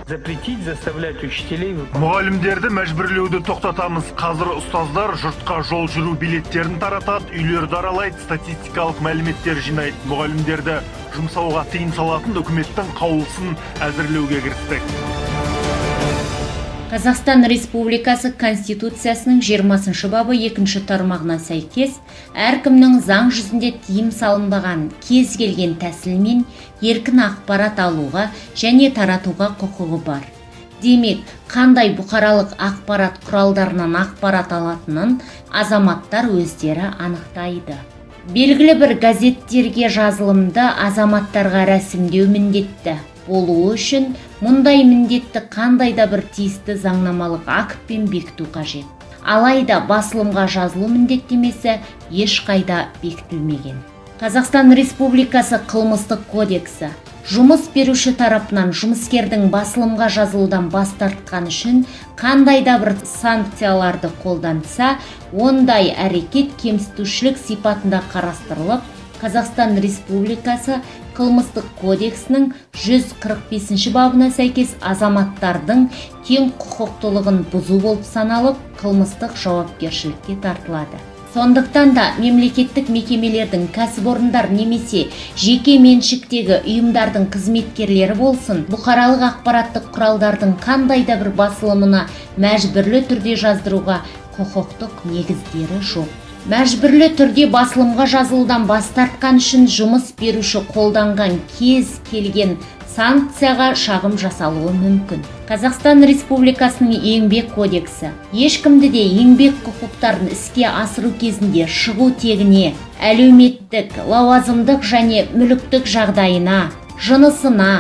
Запретить, заставлять учителей выполнять. Мұғалімдерді мәжбүрлеуді тоқтатамыз. Қазір ұстаздар жұртқа жол жүру билеттерін таратады, үйлерді аралайды, статистикалық мәліметтер жинайды. Мұғалімдерді жұмсауға тыйым салатын үкіметтің қаулысын әзірлеуге кірістік. Қазақстан Республикасы Конституциясының 20 бабы 2 тармағына сәйкес, әркімнің заң жүзінде тыйым салынбаған кез келген тәсілмен еркін ақпарат алуға және таратуға құқығы бар. Демек, қандай бұқаралық ақпарат құралдарынан ақпарат алатынын азаматтар өздері анықтайды. Белгілі бір газеттерге жазылымды азаматтарға рәсімдеу міндетті болуы үшін мұндай міндетті қандай да бір тиісті заңнамалық актпен бекіту қажет. Алайда басылымға жазылу міндеттемесі ешқайда бекітілмеген. Қазақстан Республикасы қылмыстық кодексі жұмыс беруші тарапынан жұмыскердің басылымға жазылудан бас тартқан үшін қандай да бір санкцияларды қолданса, ондай әрекет кемсітушілік сипатында қарастырылып, Қазақстан Республикасы қылмыстық кодексінің 145 бабына сәйкес азаматтардың тең құқықтылығын бұзу болып саналып, қылмыстық жауапкершілікке тартылады. Сондықтан да мемлекеттік мекемелердің, кәсіпорындар немесе жеке меншіктегі ұйымдардың қызметкерлері болсын, бұқаралық ақпараттық құралдардың қандай да бір басылымына мәжбүрлі түрде жаздыруға құқықтық негіздері жоқ. Мәжбүрлі түрде басылымға жазылудан бас тартқан үшін жұмыс беруші қолданған кез келген санкцияға шағым жасалуы мүмкін. Қазақстан Республикасының еңбек кодексі ешкімді де еңбек құқықтарын іске асыру кезінде шығу тегіне, әлеуметтік, лауазымдық және мүліктік жағдайына, жынысына,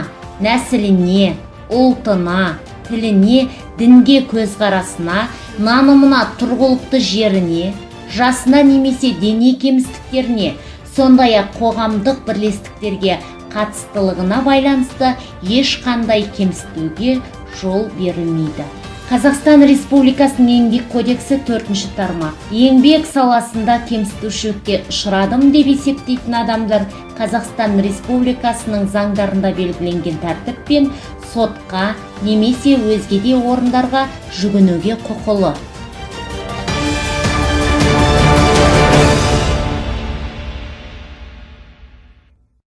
нәсіліне, ұлтына, тіліне, дінге көзқарасына, нанымына, тұрғылықты жеріне, жасына немесе дене кемістіктеріне, сондай-ақ қоғамдық бірлестіктерге қатыстылығына байланысты ешқандай кемсітуге жол берілмейді. Қазақстан Республикасының еңбек кодексі 4 тармақ. Еңбек саласында кемсітушілікке ұшырадым деп есептейтін адамдар Қазақстан Республикасының заңдарында белгіленген тәртіппен сотқа немесе өзге де орындарға жүгінуге құқылы.